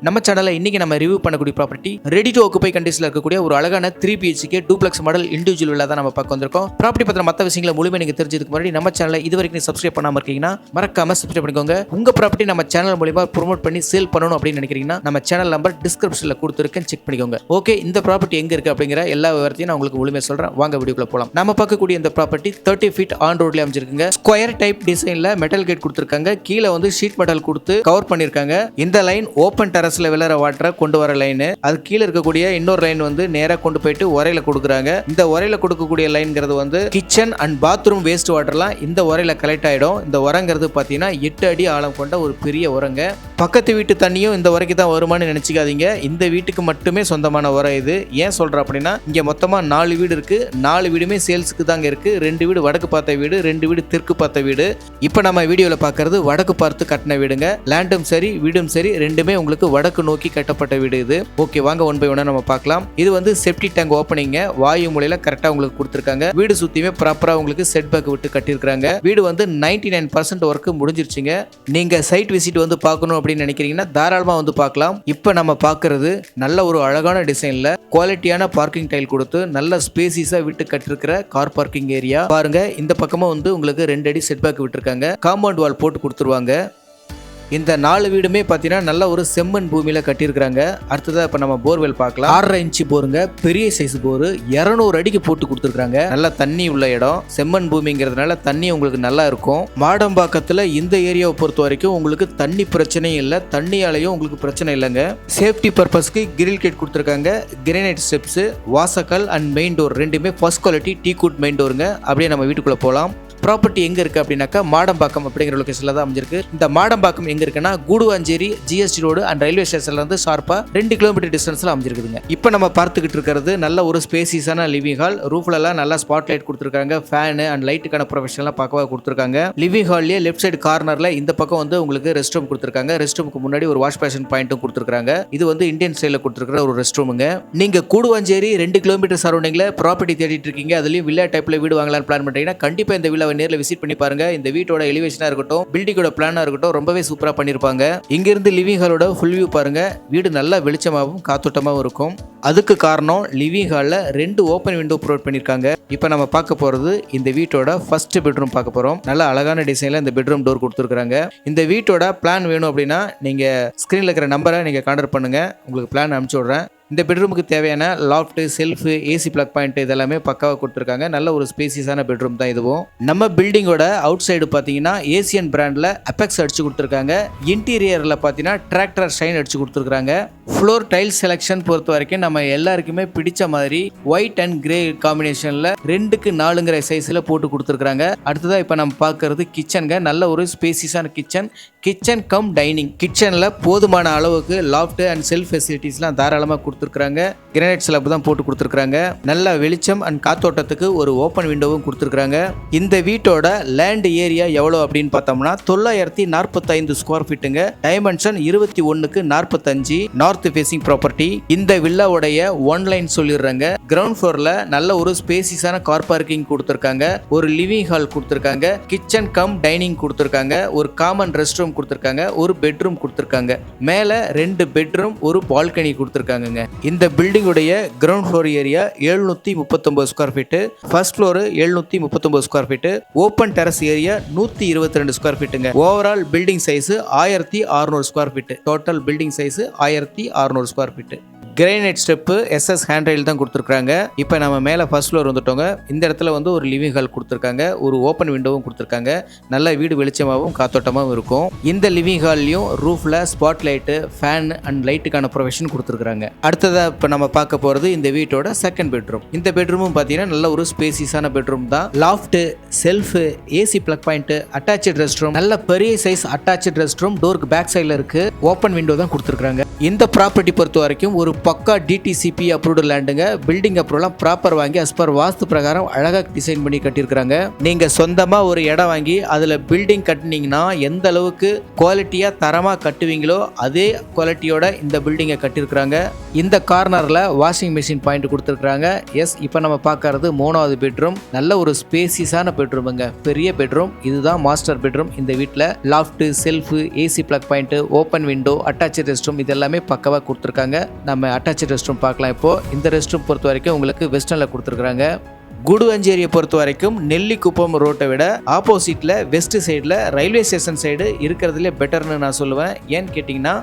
நம்ம சேனல்ல இன்னைக்கு நம்ம ரிவ்யூ பண்ணக்கூடிய ப்ராப்பர்ட்டி ரெடி டு ஆக்குபை கண்டிஷன்ல இருக்கக்கூடிய ஒரு அழகான 3 BHK duplex model individual villa தான் நம்ம பார்க்க வந்திருக்கோம். ப்ராப்பர்ட்டி பத்தின மற்ற விஷயங்களை முழுமையா நீங்க தெரிஞ்சதுக்கு முன்னாடி நம்ம சேனலை இதுவரைக்கும் சப்ஸ்கிரைப் பண்ணாம இருக்கீங்கன்னா மறக்காம சப்ஸ்கிரைப் பண்ணிக்கோங்க. உங்க ப்ராப்பர்ட்டி நம்ம சேனல் மூலமா ப்ரோமோட் பண்ணி சேல் பண்ணணும் அப்படின்னு நினைக்கிறீங்கன்னா நம்ம சேனல் நம்பர் டிஸ்கிரிப்ஷன்ல கொடுத்துருக்கேன், செக் பண்ணிக்கோங்க. ஓகே, இந்த ப்ராப்பர்ட்டி எங்க இருக்கு அப்படிங்கிற எல்லா விவரத்தையும் நான் உங்களுக்கு முழுமையா சொல்றேன். வாங்க வீடியோக்குள்ள போலாம். நம்ம பார்க்கக்கூடிய இந்த ப்ராப்பர்ட்டி 30 ஃபீட் ஆன் ரோட்ல அமைஞ்சிருக்குங்க. ஸ்கொயர் டைப் டிசைன்ல மெட்டல் கேட் கொடுத்திருக்காங்க. கீழே வந்து ஷீட் மெட்டல் கொடுத்து கவர் பண்ணிருக்காங்க. இந்த லைன் ஓபன் டெரஸ்ல விளற வாட்டரை கொண்டு வர லைன். அது கீழே இருக்கக்கூடிய இன்னொரு லைன் வந்து நேரா கொண்டு போயிட்டு உரையில கொடுக்குறாங்க. இந்த உரையில கொடுக்கக்கூடிய லைன்ங்கிறது வந்து கிச்சன் அண்ட் பாத்ரூம் வேஸ்ட் வாட்டர்லாம் இந்த உரையில கலெக்ட் ஆயிடும். இந்த உரங்கிறது பாத்தீங்கன்னா 8 அடி ஆழம் கொண்ட ஒரு பெரிய உரங்க. பக்கத்து வீட்டு தண்ணியும் இந்த உரைக்கு தான் வருமானு நினைச்சுக்காதீங்க. இந்த வீட்டுக்கு மட்டுமே சொந்தமான உரம் இது. ஏன் சொல்ற அப்படின்னா இங்க மொத்தமா 4 வீடு இருக்கு. 4 வீடுமே சேல்ஸுக்கு தாங்க இருக்கு. 2 வீடு வடக்கு பார்த்த வீடு, 2 வீடு தெற்கு பார்த்த வீடு. இப்ப நம்ம வீடியோல பாக்குறது வடக்கு பார்த்து கட்டின வீடுங்க. லேண்டும் சரி வீடும் சரி ரெண்டுமே உங்களுக்கு வடக்கு நோக்கி கட்டப்பட்ட வீடு இது. ஓகே, வாங்க ஒன் பை ஒன்னா நம்ம பார்க்கலாம். இது வந்து செப்டி டேங்க் ஓப்பனிங், வாயு முறையில கரெக்டா உங்களுக்கு கொடுத்திருக்காங்க. வீடு சுத்தியுமே ப்ராப்பரா உங்களுக்கு செட் பேக் விட்டு கட்டியிருக்காங்க. வீடு வந்து 99% ஒர்க் முடிஞ்சிருச்சுங்க. நீங்க சைட் விசிட் வந்து பார்க்கணும் அப்படின்னு நினைக்கிறீங்கன்னா தாராளமா வந்து பார்க்கலாம். இப்போ நம்ம பார்க்கிறது நல்ல ஒரு அழகான டிசைன்ல குவாலிட்டியான பார்க்கிங் டைல் கொடுத்து நல்ல ஸ்பேசிஸா விட்டு கட்டிருக்கிற கார் பார்க்கிங் ஏரியா பாருங்க. இந்த பக்கமா வந்து உங்களுக்கு 2 அடி செட் பேக் விட்டுருக்காங்க. காம்பவுண்ட் வால் போட்டு கொடுத்துருவாங்க. இந்த 4 வீடுமே பார்த்தீங்கன்னா நல்ல ஒரு செம்மண் பூமியில கட்டியிருக்காங்க. அடுத்ததாக இப்போ நம்ம போர்வெல் பார்க்கலாம். 6.5 இன்ச்சு போருங்க, பெரிய சைஸ் போர், 200 அடிக்கு போட்டு கொடுத்துருக்காங்க. நல்ல தண்ணி உள்ள இடம், செம்மண் பூமிங்கிறதுனால தண்ணி உங்களுக்கு நல்லா இருக்கும். மாடம்பாக்கத்தில் இந்த ஏரியாவை பொறுத்த வரைக்கும் உங்களுக்கு தண்ணி பிரச்சனையும் இல்லை, தண்ணியாலையும் உங்களுக்கு பிரச்சனை இல்லைங்க. சேஃப்டி பர்பஸ்க்கு கிரில் கேட் கொடுத்துருக்காங்க. கிரானைட் ஸ்டெப்ஸ், வாசக்கல் அண்ட் மெயின் டோர் ரெண்டுமே ஃபர்ஸ்ட் குவாலிட்டி டீக்வுட் மெயின் டோருங்க. அப்படியே நம்ம வீட்டுக்குள்ள போகலாம். ப்ராப்பர்ட்டி எங்க இருக்கு அப்படின்னாக்கா மாடம்பாக்கம் அப்படிங்கிற லொகேஷன்ல தான் அமைஞ்சிருக்கு. இந்த மாடம்பாக்கம் எங்க இருக்குன்னா Guduvanchery GST road and railway ஸ்டேஷன்ல இருந்து ஷார்ப்பா 2 கிலோமீட்டர் டிஸ்டன்ஸ்ல அமைஞ்சிருக்குதுங்க. இப்போ நம்ம பார்த்துக்கிட்டு இருக்கிறது நல்ல ஒரு ஸ்பேசியஸான லிவிங் ஹால். ரூஃப்ல எல்லாம் நல்லா ஸ்பாட் லைட் கொடுத்துருக்காங்க. ஃபேன் அண்ட் லைட்டுக்கான ப்ரொஃபஷனலாம் பார்க்கவா கொடுத்துருக்காங்க. லிவிங் ஹால்லேயே லெஃப்ட் சைடு கார்னர்ல இந்த பக்கம் வந்து உங்களுக்கு ரெஸ்ட் ரூம் கொடுத்துருக்காங்க. ரெஸ்ட் ரூமுக்கு முன்னாடி ஒரு வாஷ் பேஷன் பாயிண்ட்டும் கொடுத்துருக்காங்க. இது வந்து இந்தியன் ஸ்டைல கொடுத்துருக்கிற ஒரு ரெஸ்ட் ரூமுங்க. நீங்க கூடுவாஞ்சேரி 2 கிலோமீட்டர் சரௌண்டிங்ல ப்ராப்பர்ட்டி தேடிட்டு இருக்கீங்க, அதுலயும் வில்லா டைப்ல வீடு வாங்கலாம்னு பிளான் பண்றீங்கன்னா கண்டிப்பா இந்த வில்லாவை நேர்ல விசிட் பண்ணி பாருங்க. இந்த வீட்டோட எலிவேஷனா இருக்கட்டும், பில்டிங்கோட பிளானா இருக்கட்டும் ரொம்பவே சூப்பரா பண்ணிருப்பாங்க. இங்க இருந்து லிவிங் ஹாலோட ஃபுல் வியூ பாருங்க. வீடு நல்லா வெளிச்சமாகவும் காத்தோட்டமாகவும் இருக்கும். அதுக்கு காரணம் லிவிங் ஹால்ல 2 ஓப்பன் விண்டோ ப்ரொவைட் பண்ணிருக்காங்க. இப்போ நம்ம பார்க்க போறது இந்த வீட்டோட ஃபர்ஸ்ட் பெட்ரூம் பார்க்க போறோம். நல்ல அழகான டிசைன்ல இந்த பெட்ரூம் டோர் கொடுத்துருக்காங்க. இந்த வீட்டோட பிளான் வேணும் அப்படின்னா நீங்க ஸ்கிரீன்ல இருக்கிற நம்பரை நீங்க கான்டாக்ட் பண்ணுங்க, உங்களுக்கு பிளான் அனுப்பிச்சு விடுறேன். இந்த பெட்ரூமுக்கு தேவையான loft, shelf, AC plug point இதெல்லாமே பக்காவாக கொடுத்துருக்காங்க. நல்ல ஒரு ஸ்பேசியஸான பெட்ரூம் தான் இதுவும். நம்ம பில்டிங்கோட அவுட் சைடு பார்த்தீங்கன்னா ஏசியன் பிராண்டில் அபெக்ஸ் அடிச்சு கொடுத்துருக்காங்க. இன்டீரியரில் பார்த்தீங்கன்னா டிராக்டர் ஷைன் அடிச்சு கொடுத்துருக்காங்க. ஃப்ளோர் டைல் செலெக்ஷன் பொறுத்த வரைக்கும் நம்ம எல்லாருக்குமே பிடிச்ச மாதிரி ஒயிட் அண்ட் கிரே காம்பினேஷனில் 2க்கு 4ங்கிற சைஸில் போட்டு கொடுத்துருக்காங்க. அடுத்ததாக இப்போ நம்ம பார்க்கறது கிச்சனுங்க. நல்ல ஒரு ஸ்பேசியஸான கிச்சன் கம் டைனிங். கிச்சனில் போதுமான அளவுக்கு லாஃப்ட் அண்ட் செல்ஃப் ஃபெசிலிட்டிஸ்லாம் தாராளமாக கொடுத்துருக்காங்க. கிரானைட் ஸ்லாப் தான் போட்டு கொடுத்துருக்காங்க. நல்ல வெளிச்சம் அண்ட் காத்தோட்டத்துக்கு ஒரு ஓப்பன் விண்டோவும் கொடுத்துருக்காங்க. இந்த வீட்டோட லேண்ட் ஏரியா எவ்வளோ அப்படின்னு பார்த்தோம்னா 945 ஸ்கொயர் ஃபீட்டுங்க. டைமென்ஷன் 21க்கு 45. North facing property. இந்த வில்லாவுடைய ஒன் லைன் சொல்லிடுறாங்க. கிரவுண்ட் ஃப்ளோர்ல நல்ல ஒரு ஸ்பேசியஸான கார் பார்க்கிங் கொடுத்துருக்காங்க. ஒரு லிவிங் ஹால் கொடுத்துருக்காங்க. கிச்சன் கம் டைனிங் கொடுத்துருக்காங்க. ஒரு காமன் ரெஸ்ட் ரூம் கொடுத்துருக்காங்க. ஒரு பெட்ரூம் கொடுத்துருக்காங்க. மேல 2 பெட்ரூம், ஒரு பால்கனி கொடுத்துருக்காங்க. இந்த பில்டிங்குடைய ground floor area 739 square feet, first floor 739 square feet, open terrace area 122 square ஃபீட்டுங்க. Overall building size 1600 square feet. Total building size 1600 square feet. Granite step, SS hand rail தான் கொடுத்துருக்காங்க. இப்போ நம்ம மேலே ஃபர்ஸ்ட் ஃப்ளோர் வந்துட்டோங்க. இந்த இடத்துல வந்து ஒரு லிவிங் ஹால் கொடுத்துருக்காங்க. ஒரு ஓப்பன் விண்டோவும் கொடுத்துருக்காங்க. நல்ல வீடு வெளிச்சமாகவும் காத்தோட்டமாகவும் இருக்கும். இந்த லிவிங் ஹால்லையும் ரூஃப்ல ஸ்பாட் லைட்டு, ஃபேன் அண்ட் லைட்டுக்கான ப்ரொவிஷன் கொடுத்துருக்காங்க. அடுத்ததாக இப்போ நம்ம பார்க்க போகிறது இந்த வீட்டோட செகண்ட் பெட்ரூம். இந்த பெட்ரூமும் பார்த்தீங்கன்னா நல்ல ஒரு ஸ்பேசியஸான பெட்ரூம் தான். Loft, shelf, AC plug point, attach rest room, நல்ல பெரிய சைஸ் அட்டாச்சு ரெஸ்ட் ரூம் டோருக்கு பேக் சைடில் இருக்கு. ஓப்பன் விண்டோ தான் கொடுத்துருக்காங்க. இந்த ப்ராப்பர்ட்டி பொறுத்த வரைக்கும் ஒரு பக்கா DTCP அப்ரூவ்டு லேண்டுங்க. பில்டிங் அப்ரூவ்லாம் ப்ராப்பர் வாங்கி அஸ் பர் வாஸ்து பிரகாரம் அழகாக டிசைன் பண்ணி கட்டியிருக்காங்க. நீங்க சொந்தமா ஒரு இடம் வாங்கி அதுல பில்டிங் கட்டினீங்கன்னா எந்த அளவுக்கு குவாலிட்டியா தரமா கட்டுவீங்களோ அதே குவாலிட்டியோட இந்த பில்டிங்கை கட்டியிருக்காங்க. இந்த கார்னர்ல வாஷிங் மிஷின் பாயிண்ட் கொடுத்துருக்காங்க. எஸ், இப்போ நம்ம பார்க்கறது 3வது பெட்ரூம். நல்ல ஒரு ஸ்பேசியஸான பெட்ரூமுங்க, பெரிய பெட்ரூம். இதுதான் மாஸ்டர் பெட்ரூம். இந்த வீட்டில் loft, shelf, AC plug point, open window, attach rest room இதெல்லாம் எல்லாமே பக்கவாக கொடுத்துருக்காங்க. நம்ம அட்டாச்சு ரெஸ்ட் ரூம் பார்க்கலாம். இப்போது இந்த ரெஸ்ட் ரூம் பொறுத்த வரைக்கும் உங்களுக்கு வெஸ்டர்னில் கொடுத்துருக்குறாங்க. குடுவஞ்சேரியை பொறுத்த வரைக்கும் நெல்லிக்குப்பம் ரோட்டை விட ஆப்போசிட்டில் வெஸ்ட் சைடில் ரயில்வே ஸ்டேஷன் சைடு இருக்கிறதுலே பெட்டர்னு நான் சொல்லுவேன். ஏன்னு கேட்டிங்கன்னா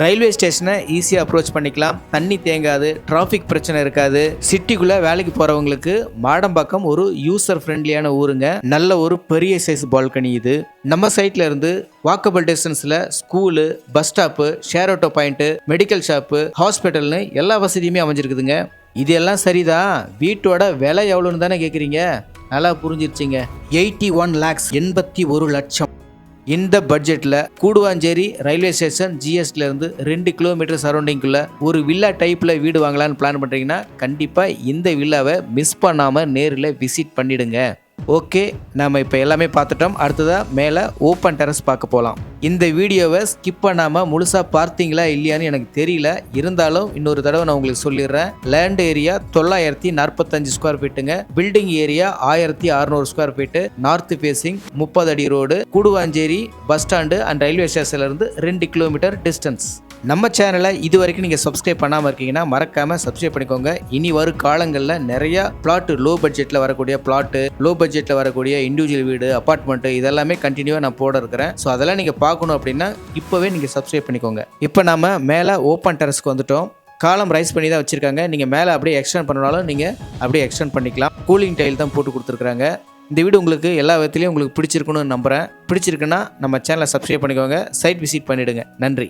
ரயில்வே ஸ்டேஷனை ஈஸியாக அப்ரோச் பண்ணிக்கலாம், தண்ணி தேங்காது, டிராஃபிக் பிரச்சனை இருக்காது. சிட்டிக்குள்ளே வேலைக்கு போகிறவங்களுக்கு மாடம்பாக்கம் ஒரு யூசர் ஃப்ரெண்ட்லியான ஊருங்க. நல்ல ஒரு பெரிய சைஸ் பால்கனி இது. நம்ம சைட்ல இருந்து வாக்கபிள் டிஸ்டன்ஸில் school, bus stop, share auto point, medical shop, ஹாஸ்பிட்டல்னு எல்லா வசதியுமே அமைஞ்சிருக்குதுங்க. இது எல்லாம் சரிதான், வீட்டோட விலை எவ்வளோன்னு தானே கேட்குறீங்க? நல்லா புரிஞ்சிருச்சிங்க. 81 lakhs, 81 லட்சம். இந்த பட்ஜெட்டில் கூடுவாஞ்சேரி ரயில்வே ஸ்டேஷன் ஜிஎஸ்டிலேருந்து 2 கிலோமீட்டர் சரௌண்டிங்குள்ளே ஒரு வில்லா டைப்பில் வீடு வாங்கலான்னு பிளான் பண்ணுறீங்கன்னா கண்டிப்பாக இந்த வில்லாவை மிஸ் பண்ணாமல் நேரில் விசிட் பண்ணிடுங்க. ஓகே, நம்ம இப்போ எல்லாமே பார்த்துட்டோம். அடுத்ததாக மேலே ஓப்பன் டெரஸ் பார்க்க போகலாம். இந்த வீடியோவை ஸ்கிப் பண்ணாமல் முழுசாக பார்த்தீங்களா இல்லையான்னு எனக்கு தெரியல. இருந்தாலும் இன்னொரு தடவை நான் உங்களுக்கு சொல்லிடுறேன். லேண்ட் ஏரியா 945 ஸ்கொயர் ஃபீட்டுங்க. Building area 1600 square feet. North facing, 30 அடி road. Guduvanchery bus stand and railway ஸ்டேஷன்லேருந்து 2 கிலோமீட்டர் டிஸ்டன்ஸ். நம்ம சேனலை இது வரைக்கும் நீங்கள் சப்ஸ்கிரைப் பண்ணாமல் இருக்கீங்கன்னா மறக்காமல் சப்ஸ்கிரைப் பண்ணிக்கோங்க. இனி வரும் காலங்களில் நிறையா பிளாட்டு, லோ பட்ஜெட்டில் வரக்கூடிய பிளாட்டு, லோ பட்ஜெட்டில் வரக்கூடிய இண்டிவிஜுவல் வீடு, அப்பார்ட்மெண்ட்டு இதெல்லாமே கண்டினியூவாக நான் போட இருக்கிறேன். ஸோ அதெல்லாம் நீங்கள் பார்க்கணும் அப்படின்னா இப்போவே நீங்கள் சப்ஸ்கிரைப் பண்ணிக்கோங்க. இப்போ நம்ம மேலே ஓப்பன் டெரஸ்க்கு வந்துட்டோம். காலம் ரைஸ் பண்ணி தான் வச்சுருக்காங்க. நீங்கள் மேலே அப்படியே எக்ஸ்டெண்ட் பண்ணனாலும் நீங்கள் அப்படியே எக்ஸ்டெண்ட் பண்ணிக்கலாம். கூலிங் டைல் தான் போட்டு கொடுத்துருக்குறாங்க. இந்த வீடு உங்களுக்கு எல்லா விதத்துலையும் உங்களுக்கு பிடிச்சிருக்குன்னு நம்புகிறேன். பிடிச்சிருக்குன்னா நம்ம சேனலை சப்ஸ்கிரைப் பண்ணிக்கோங்க, சைட் விசிட் பண்ணிவிடுங்க. நன்றி.